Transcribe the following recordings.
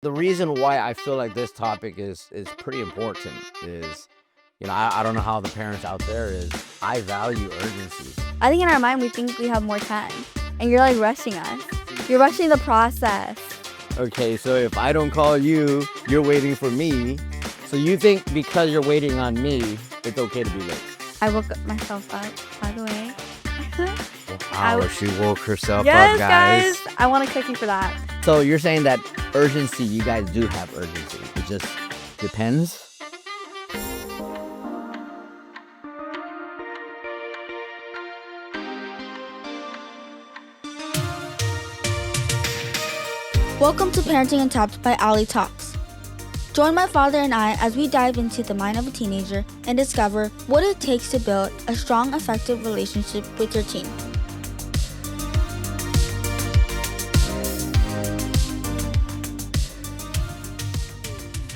The reason why I feel like this topic is pretty important is, I don't know how the parents out there is. I value urgency. I think in our mind we think we have more time, and you're like rushing us. You're rushing the process. Okay, so if I don't call you, you're waiting for me. So you think because you're waiting on me, it's okay to be late? I woke myself up, by the way. Wow, she woke herself Yes, up, guys. I want a cookie for that. So you're saying that urgency, you guys do have urgency. It just depends? Welcome to Parenting Untapped by Ali Talks. Join my father and I as we dive into the mind of a teenager and discover what it takes to build a strong, effective relationship with your teen.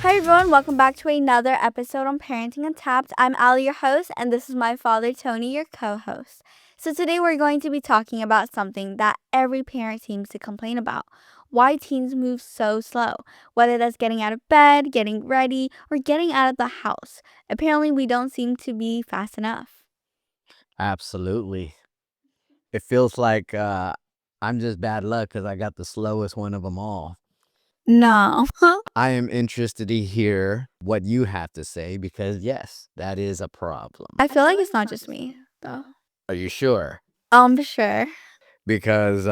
Hi everyone, welcome back to another episode on Parenting Untapped. I'm Ali, your host, and this is my father, Tony, your co-host. So today we're going to be talking about something that every parent seems to complain about. Why teens move so slow, whether that's getting out of bed, getting ready, or getting out of the house. Apparently we don't seem to be fast enough. Absolutely. It feels like I'm just bad luck because I got the slowest one of them all. No. I am interested to hear what you have to say because, yes, that is a problem. I feel like it's not just me, though. Are you sure? Sure. Because,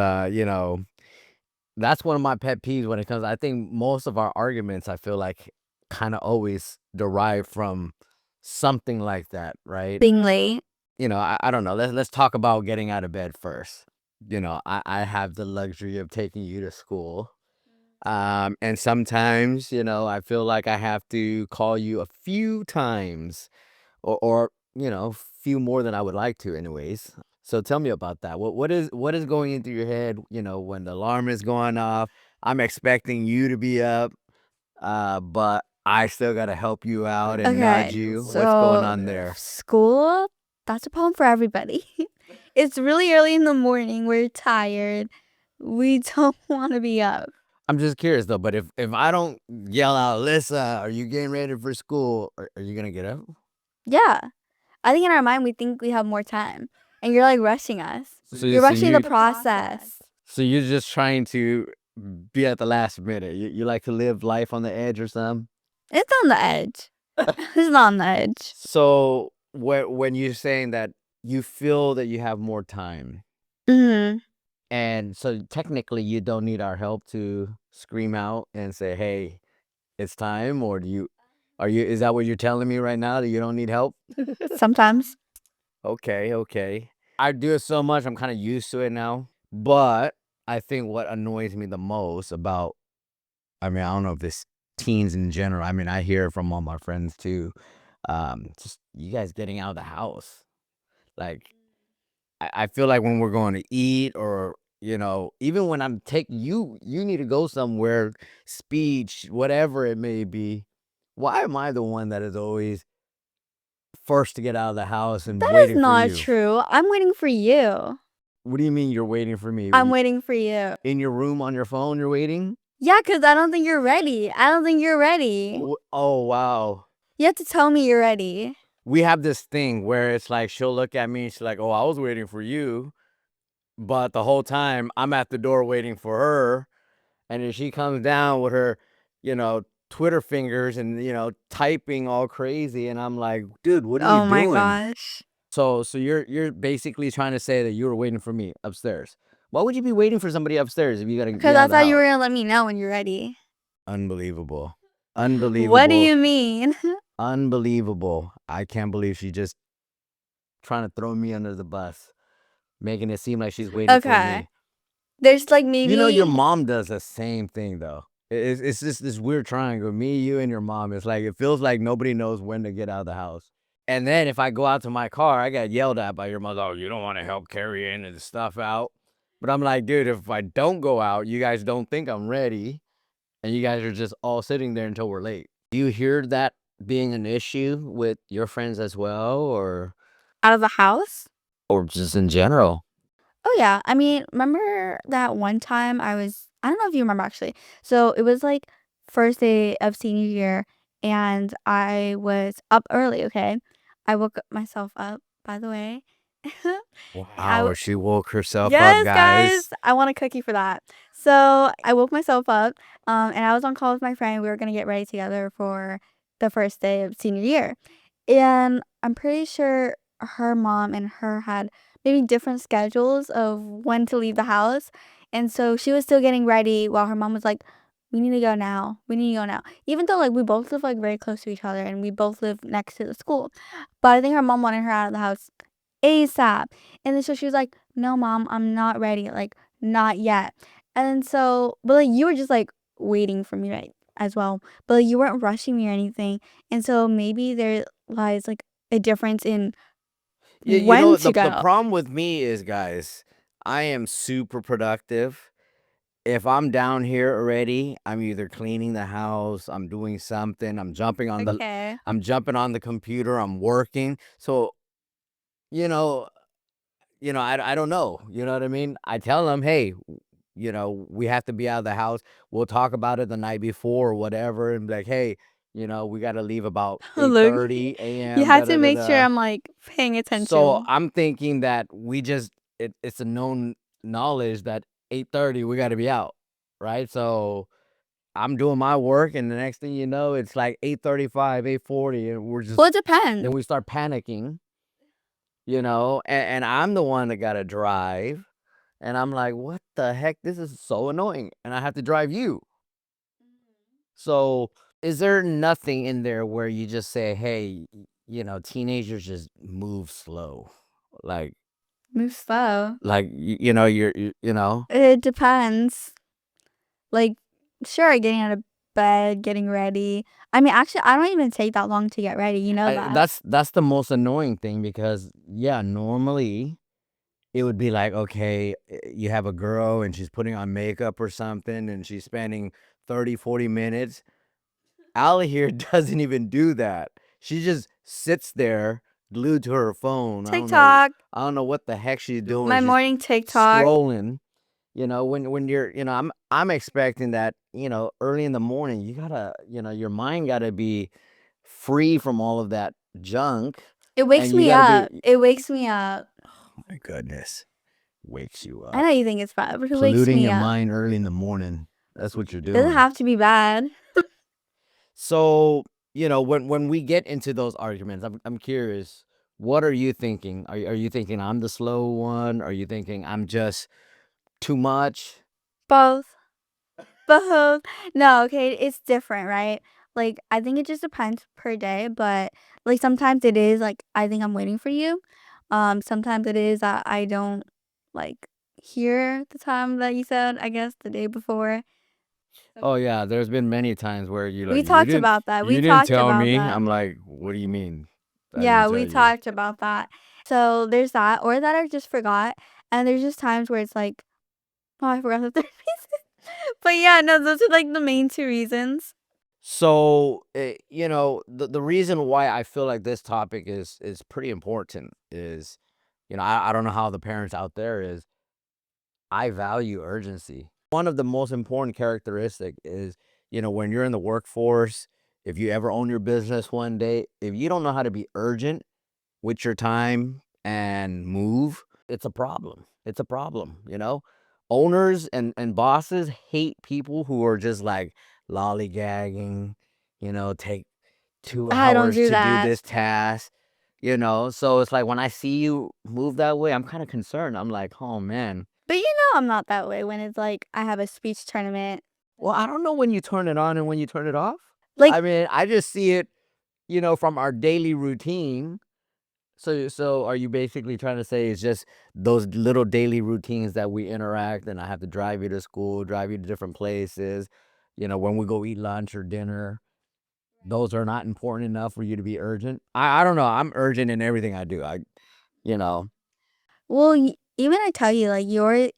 that's one of my pet peeves when it comes. I think most of our arguments, I feel like, kind of always derive from something like that, right? Being late. I don't know. Let's talk about getting out of bed first. I have the luxury of taking you to school. And sometimes, I feel like I have to call you a few times or few more than I would like to anyways. So tell me about that. What is going into your head, when the alarm is going off? I'm expecting you to be up, but I still got to help you out and nudge you. What's going on there? School, that's a problem for everybody. It's really early in the morning. We're tired. We don't want to be up. I'm just curious though, but if I don't yell out, Alyssa, are you getting ready for school? Are you gonna get up? Yeah. I think in our mind we think we have more time, and you're like rushing us. So You're rushing the process. So you're just trying to be at the last minute. You like to live life on the edge or something? It's on the edge. It's not on the edge. So when you're saying that you feel that you have more time, Mm-hmm. and so technically you don't need our help to scream out and say, "Hey, it's time," or is that what you're telling me right now, that you don't need help? Sometimes. Okay. I do it so much, I'm kind of used to it now. But I think what annoys me the most about, I don't know if this teens in general, I hear it from all my friends too. Just you guys getting out of the house. Like, I feel like when we're going to eat or, even when I'm taking you need to go somewhere, speech, whatever it may be. Why am I the one that is always first to get out of the house and That is waiting for not you? true. I'm waiting for you. What do you mean you're waiting for me? I'm waiting for you. In your room on your phone, you're waiting? Yeah, because I don't think you're ready. I don't think you're ready. Oh, wow. You have to tell me you're ready. We have this thing where it's like she'll look at me and she's like, "Oh, I was waiting for you." But the whole time I'm at the door waiting for her. And then she comes down with her, Twitter fingers and, typing all crazy. And I'm like, dude, what are you doing? Oh my gosh. So you're basically trying to say that you were waiting for me upstairs. Why would you be waiting for somebody upstairs if you got to Because I thought you were going to let me know when you're ready. Unbelievable. Unbelievable. What do you mean? Unbelievable. I can't believe she's just trying to throw me under the bus, making it seem like she's waiting for me. There's like maybe... your mom does the same thing though. It's just this weird triangle. Me, you, and your mom. It's like it feels like nobody knows when to get out of the house. And then if I go out to my car, I got yelled at by your mother. "Oh, you don't want to help carry any of the stuff out." But I'm like, dude, if I don't go out, you guys don't think I'm ready. And you guys are just all sitting there until we're late. Do you hear that being an issue with your friends as well, or Out of the house? or just in general? Oh, yeah. Remember that one time I don't know if you remember actually. So it was like first day of senior year, and I was up early, okay? I woke myself up, by the way. I Wow, w she woke herself up, Yes, guys, guys. I want a cookie for that. So, I woke myself up, and I was on call with my friend. We were gonna get ready together for the first day of senior year. And I'm pretty sure her mom and her had maybe different schedules of when to leave the house. And so she was still getting ready while her mom was like, "We need to go now. We need to go now." Even though like we both live like very close to each other and we both live next to the school. But I think her mom wanted her out of the house ASAP. And then so she was like, "No, mom, I'm not ready. Like, not yet." And then so, but like you were just like waiting for me, right? As well. But like, you weren't rushing me or anything. And so maybe there lies like a difference in You when know, to the go. problem with me is, guys, I am super productive. If I'm down here already, I'm either cleaning the house, I'm doing something, Okay. I'm jumping on the computer, I'm working. So, you know, I don't know, you know what I mean? I tell them, "Hey, we have to be out of the house. We'll talk about it the night before or whatever," and be like, "Hey, we gotta leave about Look, 8:30 you AM, da have da to da make sure da." I'm like paying So attention. I'm thinking that it's a known knowledge that 8:30 we gotta be out, right? So I'm doing my work, and the next thing you know, it's like 8:35, 8:40, and Well, it depends. then we start panicking, and I'm the one that gotta drive, and I'm like, "What the heck? This is so annoying," and I have to drive you. So, is there nothing in there where you just say, "Hey, teenagers just move slow," like Move slow. you're. It depends. Like, sure, getting out of bed, getting ready. I mean, actually, I don't even take that long to get ready. You know that. That's the most annoying thing because, yeah, normally it would be like, okay, you have a girl and she's putting on makeup or something and she's spending 30, 40 minutes. Allie here doesn't even do that. She just sits there glued to her phone. TikTok. I don't know what the heck she's doing. My She's morning TikTok. scrolling. When you're, I'm expecting that, early in the morning, you gotta, your mind gotta be free from all of that junk, It wakes and you me gotta up. be. It wakes me up. Oh my goodness, wakes you I up, know you think it's bad, but it wakes polluting me your up. mind early in the morning. That's what you're Doesn't doing. have to be bad. So, when we get into those arguments, I'm curious. What are you thinking? Are you thinking I'm the slow one? Are you thinking I'm just too much? Both. Both. No, okay, it's different, right? Like, I think it just depends per day, but like sometimes it is like I think I'm waiting for you. Sometimes it is that I don't like hear the time that you said, I guess the day before. Oh yeah, there's been many times where you We like talked about that. We you didn't talked tell about me. that. I'm like, what do you mean? I didn't Yeah, tell we you. talked about that. So there's that, or that I just forgot. And there's just times where it's like, oh, I forgot the third reason. But yeah, no, those are like the main two reasons. So, the reason why I feel like this topic is pretty important is, I don't know how the parents out there is. I value urgency. One of the most important characteristic is, when you're in the workforce, if you ever own your business one day, if you don't know how to be urgent with your time and move, it's a problem. It's a problem. Owners and bosses hate people who are just like lollygagging, take two I don't hours do to do that. this task. So it's like when I see you move that way, I'm kind of concerned. I'm like, oh man. But you know I'm not that way when it's like I have a speech tournament. Well, I don't know when you turn it on and when you turn it off. Like, I mean, I just see it, from our daily routine. So are you basically trying to say it's just those little daily routines that we interact, and I have to drive you to school, drive you to different places, when we go eat lunch or dinner, those are not important enough for you to be urgent? I don't know. I'm urgent in everything I do. You know. well, even I tell you, like,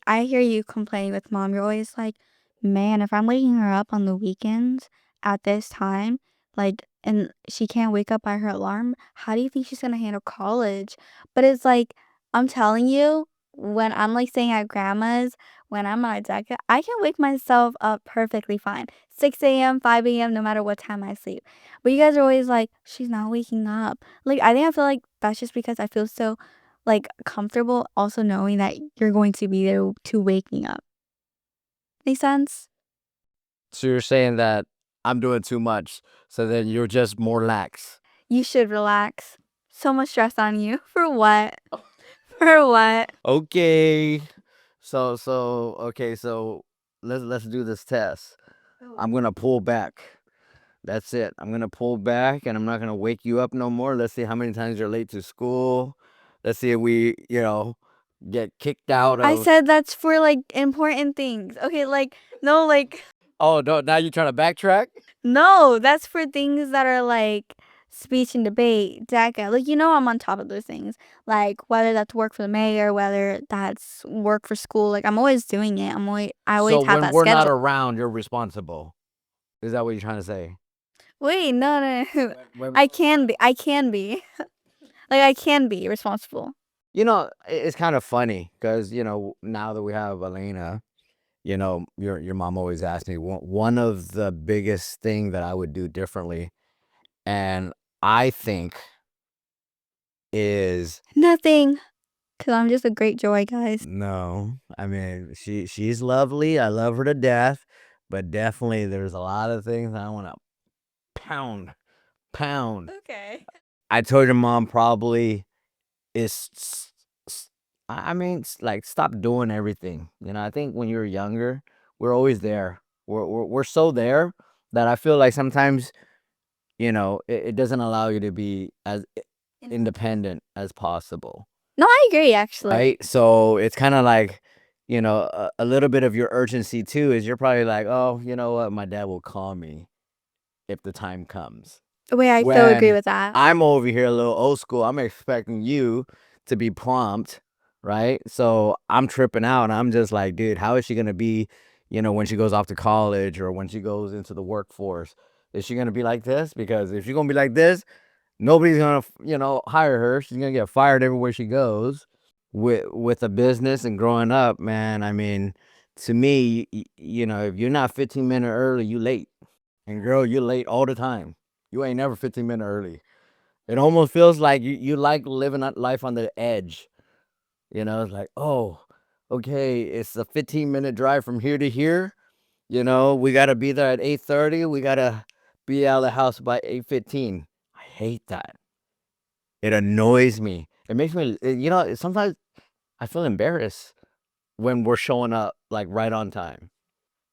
I hear you complaining with mom. You're always like, man, if I'm waking her up on the weekends at this time, like, and she can't wake up by her alarm, how do you think she's gonna handle college? But it's like, I'm telling you, when I'm like staying at grandma's, when I'm at DECA, I can wake myself up perfectly fine. 6 a.m., 5 a.m., no matter what time I sleep. But you guys are always like, she's not waking up. Like, I feel like that's just because I feel so, like, comfortable also knowing that you're going to be there to waking up. Make sense? So you're saying that I'm doing too much, so then you're just more lax. You should relax. So much stress on you. For what? For what? Okay. So let's do this test. I'm gonna pull back. That's it. I'm gonna pull back, and I'm not gonna wake you up no more. Let's see how many times you're late to school. Let's see if we, get kicked out I of. said that's for, like, important things. Okay, like, no, like, Oh no! Now you're trying to backtrack. no, that's for things that are, like, speech and debate, DECA. Like, I'm on top of those things. Like, whether that's work for the mayor, whether that's work for school. Like, I'm always doing it. I So always have when that we're not schedule. around, you're responsible. Is that what you're trying to say? Wait, no, no, no. When I can be. I can be. Like, I can be responsible. it's kind of funny because now that we have Elena, your mom always asks me one of the biggest thing that I would do differently, and I think is Nothing. Because I'm just a great joy, guys. no. I mean, she's lovely. I love her to death, but definitely there's a lot of things I want to pound. Okay. I told your mom probably is. I mean, like stop doing everything. I think when you're younger, we're always there. We're so there that I feel like sometimes it doesn't allow you to be as independent as possible. No, I agree, actually. Right? So it's kind of like, a little bit of your urgency too is you're probably like, oh, you know what? My dad will call me if the time comes. Wait, I so agree When with that. I'm over here a little old school, I'm expecting you to be prompt, right? So I'm tripping out. And I'm just like, dude, how is she going to be, when she goes off to college or when she goes into the workforce? Is she going to be like this? Because if she's going to be like this, nobody's going to, hire her. She's going to get fired everywhere she goes with a business and growing up, man. I mean, to me, if you're not 15 minutes early, you late. And girl, you're late all the time. You ain't never 15 minutes early. It almost feels like you like living that life on the edge. It's like, oh, okay, it's a 15-minute drive from here to here. We got to be there at 8:30. We got to be out of the house by 8:15. I hate that. It annoys me. It makes me, sometimes I feel embarrassed when we're showing up like right on time.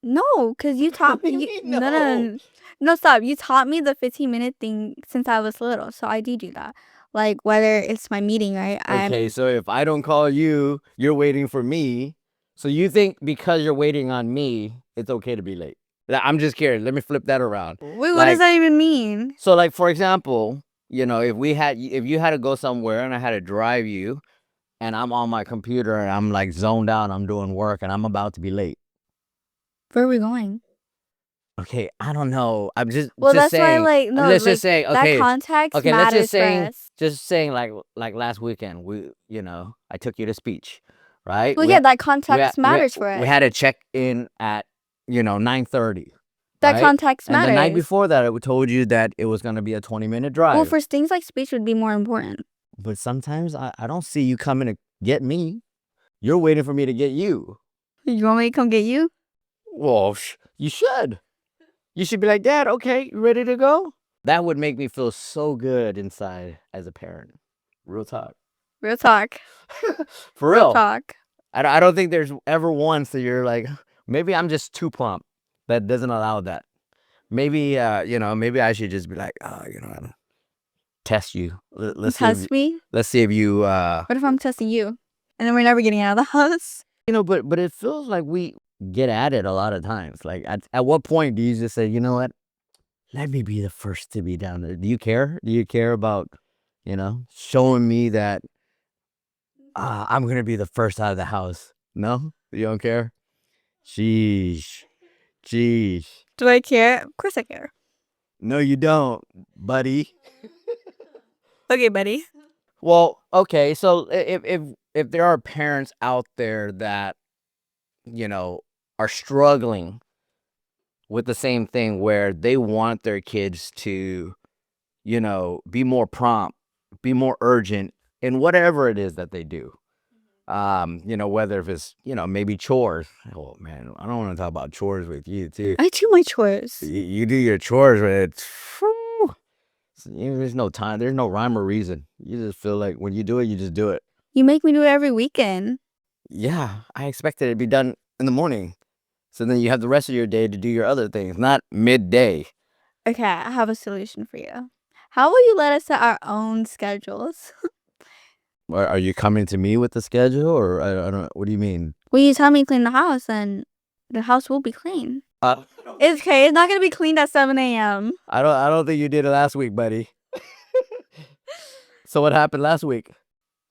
No, because you taught What do you you mean, no, no, no, no? no. No, stop. You taught me the 15-minute thing since I was little, so I do that. Like, whether it's my meeting, right? Okay, so if I don't call you, you're waiting for me. So you think because you're waiting on me, it's okay to be late? I'm just curious. Let me flip that around. Wait, what does Like, that even mean? so like for example, if you had to go somewhere and I had to drive you and I'm on my computer and I'm like zoned out, I'm doing work and I'm about to be late. Where are we going? Okay, I don't know. I'm just Well, just that's why, saying. like, no, Let's just like, say, that okay, context okay. Let's matters for us. just saying, like last weekend, I took you to speech, right? Well, yeah, that We had, context we, matters for we us. had to check in at 9:30, That right? context And the night matters. before that, I told you that it was gonna be a 20-minute Well, drive. for things like speech would be more important. But sometimes I don't see you coming to get me. You're waiting for me to get you. You want me to come get you? Well, you should. You should be like, Dad, okay, you ready to go? That would make me feel so good inside as a parent. Real talk. Real talk. For Real real. talk. I don't think there's ever once that you're like, maybe I'm just too plump. That doesn't allow that. Maybe, maybe I should just be like, oh, test you. Let's see Test me? let's see if you, What if I'm testing you? And then we're never getting out of the house? but it feels like we get at it a lot of times. Like at what point do you just say, you know what? Let me be the first to be down there. Do you care? Do you care about, showing me that I'm going to be the first out of the house? No? You don't care? Sheesh. Sheesh. Do I care? Of course I care. No, you don't, buddy. Okay, buddy. Well, okay. So if there are parents out there that are struggling with the same thing where they want their kids to, be more prompt, be more urgent in whatever it is that they do. Whether if it's, maybe chores. Oh man, I don't want to talk about chores with you too. I do my chores. You do your chores, but there's no time. There's no rhyme or reason. You just feel like when you do it, you just do it. You make me do it every weekend. Yeah, I expected it to be done in the morning. So then you have the rest of your day to do your other things, not midday. Okay, I have a solution for you. How will you let us set our own schedules? Are you coming to me with the schedule, or I don't? What do you mean? When you tell me to clean the house, then the house will be clean. It's okay. It's not gonna be cleaned at 7 a.m. I don't think you did it last week, buddy. So what happened last week? It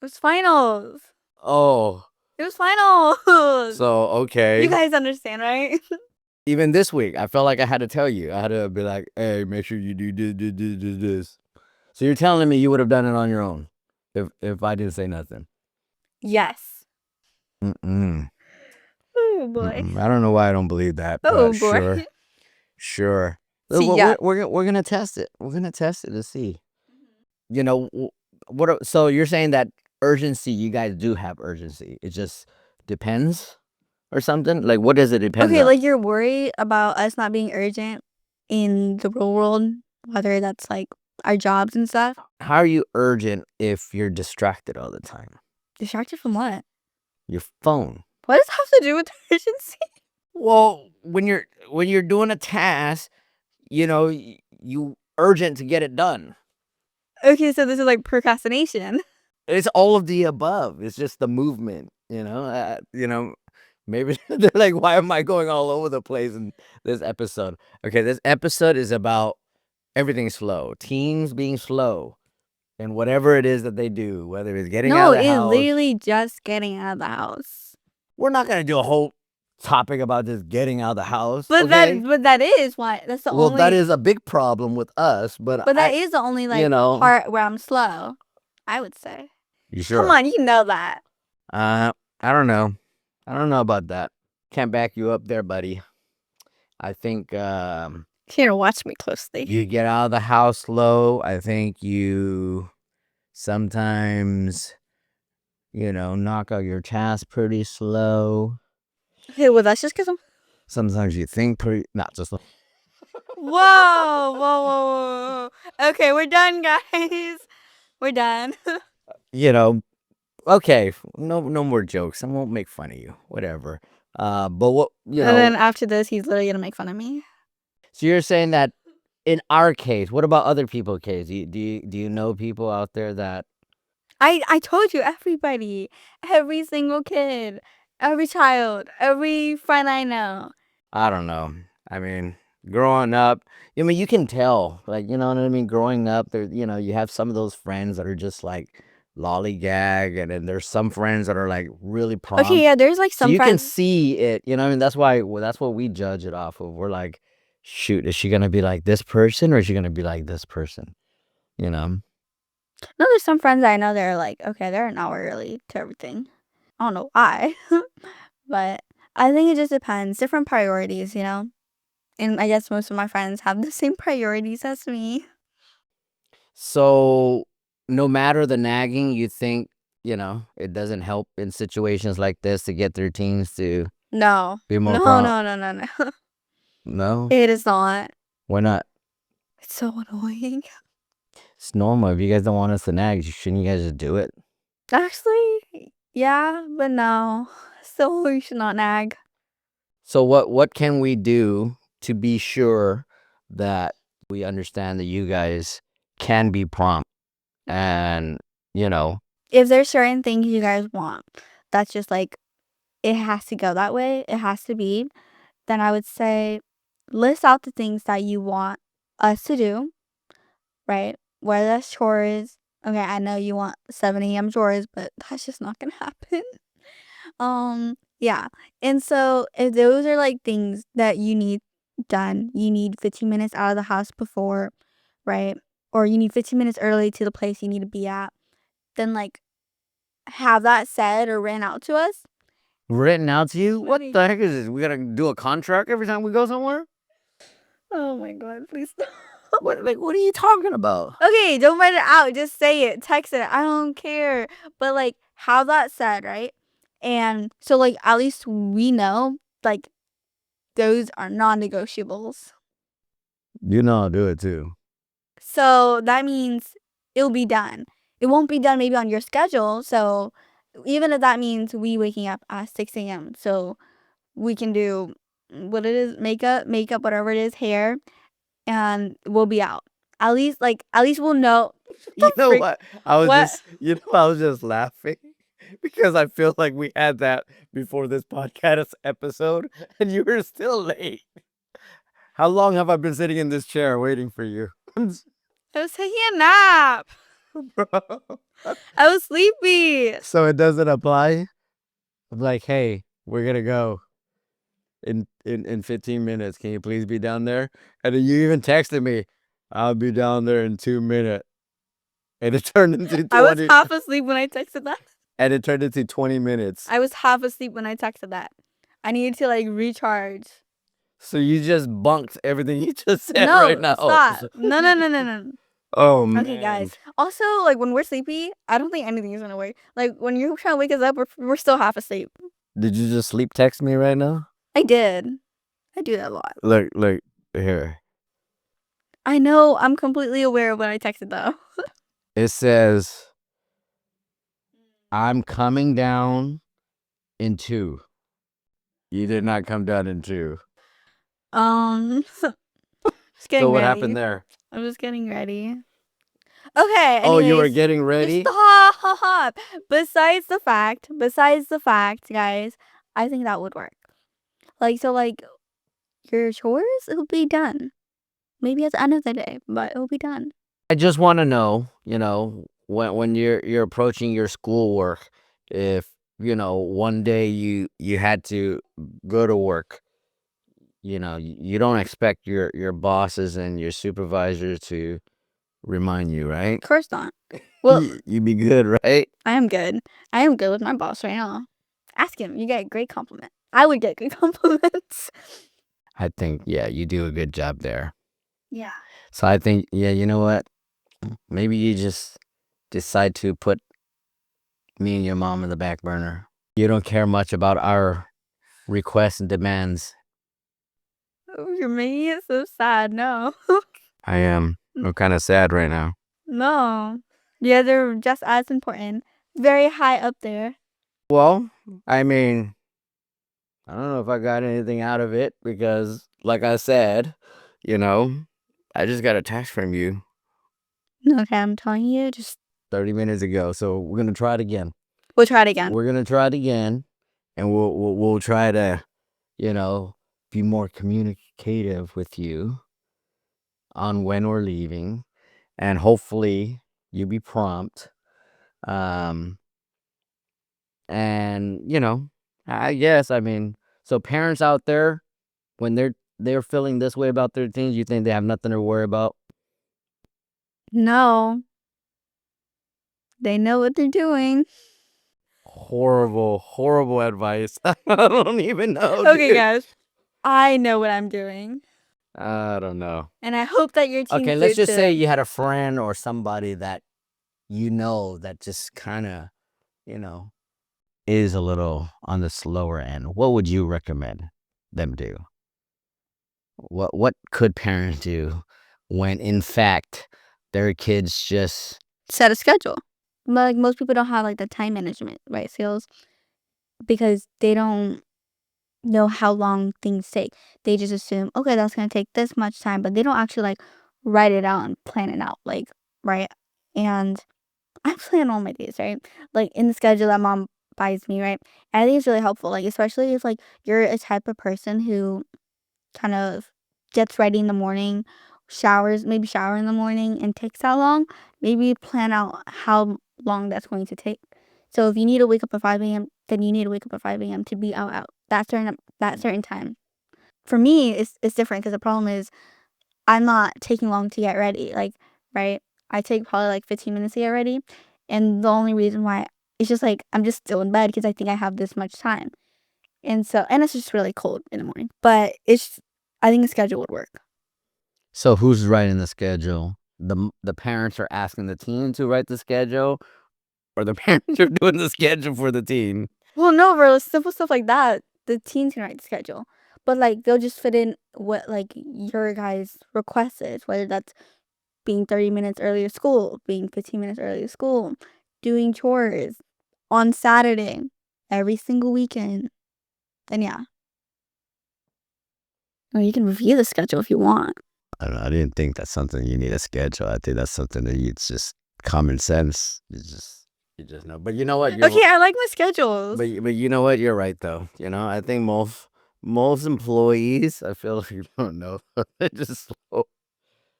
was finals. Oh, It was finals. so okay. You guys understand, right? Even this week, I felt like I had to tell you. I had to be like, "Hey, make sure you do this." So you're telling me you would have done it on your own if I didn't say nothing? Yes. Mm-mm. Oh boy. I don't know why I don't believe that, but Oh boy. sure, sure. See, Well, yeah. we're gonna test it. We're gonna test it to see. So you're saying that urgency? You guys do have urgency. It just depends, or something. Like, what does it depend Okay, on? like you're worried about us not being urgent in the real world, whether that's like our jobs and stuff. How are you urgent if you're distracted all the time? Distracted from what? Your phone. What does that have to do with urgency? Well, when you're doing a task, you urgent to get it done. Okay, so this is like procrastination. It's all of the above. It's just the movement, maybe they're like, why am I going all over the place in this episode? Okay, this episode is about everything slow, teens being slow, and whatever it is that they do, whether it's getting out No, of the it's house. literally just getting out of the house. We're not gonna do a whole topic about just getting out of the house. But Okay? that is why that's the Well, only. that is a big problem with us, but that is the only like part where I'm slow. I would say. You sure? Come on, you know that. I don't know. I don't know about that. Can't back you up there, buddy. I think Here, watch me closely. you get out of the house slow. I think you sometimes, knock out your task pretty slow. Okay, well that's just because I'm. Sometimes you think pretty, not just. Whoa, whoa, whoa, whoa. Okay, we're done, guys. We're done. Okay, no more jokes. I won't make fun of you. Whatever. But what And then after this, he's literally gonna make fun of me. So you're saying that in our case, what about other people's case? Do you know people out there that I told you, everybody, every single kid, every child, every friend I know. I don't know. I mean, growing up, you can tell, like, you know what I mean? Growing up, there, you have some of those friends that are just like lollygag, and then there's some friends that are like really prompt. Okay, yeah, there's like So some you can friends. see it, I mean, that's what we judge it off of. We're like, shoot, is she gonna be like this person, or is she gonna be like this person? No, there's some friends I know that are like, okay, they're an hour early to everything. I don't know why, but I think it just depends. Different priorities, And I guess most of my friends have the same priorities as me. So no matter the nagging, you think, it doesn't help in situations like this to get their teens to No. be more No, prompt? no, no, no, no. No? It is not. Why not? It's so annoying. It's normal. If you guys don't want us to nag, shouldn't you guys just do it? Actually, yeah, but no. Still, we should not nag. So what can we do to be sure that we understand that you guys can be prompt and, If there's certain things you guys want, that's just like, it has to go that way, it has to be, then I would say list out the things that you want us to do, right? Whether that's chores. Okay, I know you want 7 a.m. chores, but that's just not gonna happen. Yeah. And so if those are like things that you need done, you need 15 minutes out of the house before, right? Or you need 15 minutes early to the place you need to be at, then like have that said or written out to us. Written out to you? What Funny. the heck is this? We gotta do a contract every time we go somewhere? Oh my god, please stop. What are you talking about? Okay, don't write it out. Just say it. Text it. I don't care. But like have that said, right? And so like at least we know like those are non-negotiables. You know I'll do it too. So that means it'll be done. It won't be done maybe on your schedule. So even if that means we waking up at 6 a.m. So we can do what it is, makeup, whatever it is, hair, and we'll be out. At least we'll know. You know Freak. what? What? I was just laughing because I feel like we had that before this podcast episode and you were still late. How long have I been sitting in this chair waiting for you? I was taking a nap. Bro. I was sleepy. So it doesn't apply? I'm like, hey, we're gonna go in 15 minutes. Can you please be down there? And then you even texted me, I'll be down there in 2 minutes. And it turned into 20. I was half asleep when I texted that. And it turned into 20 minutes. I was half asleep when I texted that. I needed to like recharge. So you just bunked everything you just said No, right now. stop. No. Oh man. Okay, guys. Also, like when we're sleepy, I don't think anything is gonna work. Like when you're trying to wake us up, we're still half asleep. Did you just sleep text me right now? I did. I do that a lot. Look here. I know. I'm completely aware of what I texted though. It says, I'm coming down in 2. You did not come down in 2. Just getting So what ready. happened there? I was getting ready. Okay. Anyways, Oh, you were getting ready? Stop. Besides the fact, guys, I think that would work. Like so, like your chores, it'll be done. Maybe at the end of the day, but it'll be done. I just want to know, when you're approaching your schoolwork, if one day you had to go to work, you don't expect your bosses and your supervisors to remind you, right? Of course not. Well, You'd be good, right? I am good. I am good with my boss right now. Ask him. You get a great compliment. I would get good compliments. I think, yeah, you do a good job there. Yeah. So I think, yeah, you know what? Maybe you just decide to put me and your mom in the back burner. You don't care much about our requests and demands. Oh, you're making it so sad. No. I am. I'm kind of sad right now. No. Yeah, they're just as important. Very high up there. Well, I mean, I don't know if I got anything out of it because, like I said, I just got a text from you Okay, I'm telling you, just 30 minutes ago. So we're gonna try it again. we'll try it again. We're gonna try it again, and we'll try to, be more communicative with you on when we're leaving, and hopefully you be prompt. And I guess so parents out there, when they're feeling this way about their teens, you think they have nothing to worry about? No. They know what they're doing. Horrible advice. I don't even know. Okay, dude. guys. I know what I'm doing. I don't know. And I hope that your team Okay, let's just say you had a friend or somebody that that just kind of, is a little on the slower end. What would you recommend them do? What could parents do when in fact their kids just set a schedule. Like most people don't have like the time management, right, skills because they don't know how long things take. They just assume, okay, that's gonna take this much time, but they don't actually like write it out and plan it out, like right. And I plan all my days, right? Like in the schedule that mom buys me, right? And I think it's really helpful, like especially if like you're a type of person who kind of gets ready in the morning, maybe shower in the morning and takes that long, maybe plan out how long that's going to take. So if you need to wake up at 5 a.m., then you need to wake up at 5 a.m. to be out that certain time. For me, it's different because the problem is I'm not taking long to get ready. Like, right? I take probably like 15 minutes to get ready. And the only reason why it's just like I'm just still in bed because I think I have this much time. And it's just really cold in the morning. But I think a schedule would work. So who's writing the schedule? The parents are asking the teen to write the schedule, or the parents are doing the schedule for the teen? Well, no, for simple stuff like that, the teens can write the schedule. But like they'll just fit in what like your guys' request is, whether that's being 30 minutes early to school, being 15 minutes early to school, doing chores on Saturday, every single weekend. And yeah. Or you can review the schedule if you want. I don't know. I didn't think that's something you need a schedule. I think that's something that it's just common sense. You just know. But you know what? Okay, I like my schedules. But you know what? You're right though. I think most employees, I feel like you don't know. They're just slow.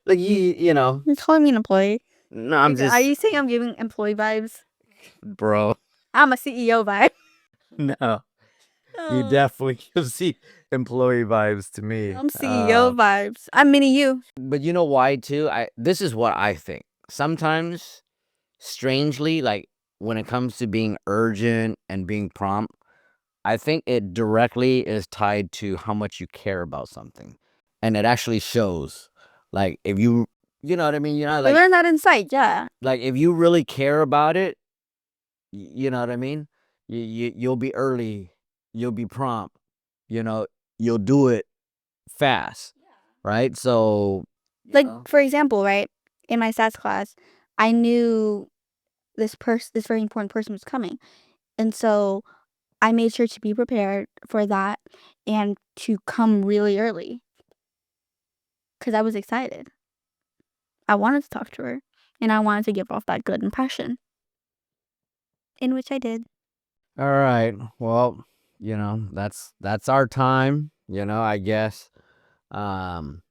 Like you know. You're calling me an employee? No, I'm just. Are you saying I'm giving employee vibes? Bro. I'm a CEO vibe. No. You definitely give employee vibes to me. I'm CEO vibes. I'm mini you. But you know why too? This is what I think. Sometimes, strangely, like when it comes to being urgent and being prompt, I think it directly is tied to how much you care about something, and it actually shows. Like if you know what I mean. We learned that insight. Yeah. Like if you really care about it, you know what I mean. You'll be early. You'll be prompt. You'll do it fast, right? So, like for example, right, in my stats class, I knew this very important person was coming, and so I made sure to be prepared for that and to come really early because I was excited. I wanted to talk to her, and I wanted to give off that good impression, in which I did. all right. Well, that's our time. I guess. Some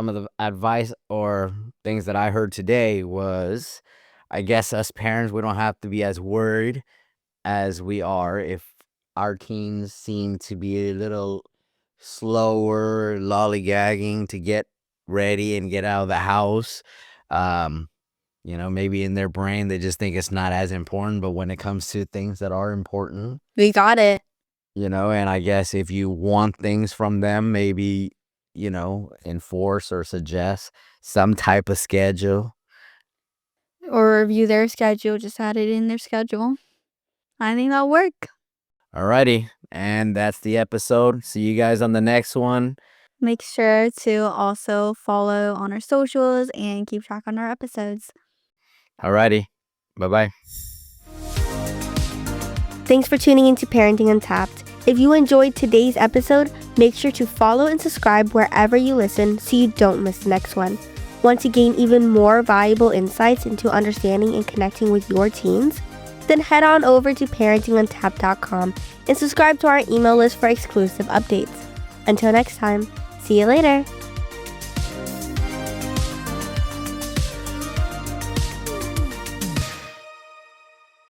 of the advice or things that I heard today was, I guess us parents, we don't have to be as worried as we are if our teens seem to be a little slower, lollygagging to get ready and get out of the house. Maybe in their brain they just think it's not as important, but when it comes to things that are important, We got it. and I guess if you want things from them, maybe, enforce or suggest some type of schedule. Or review their schedule, just add it in their schedule. I think that'll work. Alrighty. And that's the episode. See you guys on the next one. Make sure to also follow on our socials and keep track on our episodes. Alrighty. Bye-bye. Thanks for tuning into Parenting Untapped. If you enjoyed today's episode, make sure to follow and subscribe wherever you listen so you don't miss the next one. Want to gain even more valuable insights into understanding and connecting with your teens? Then head on over to parentinguntapped.com and subscribe to our email list for exclusive updates. Until next time, see you later.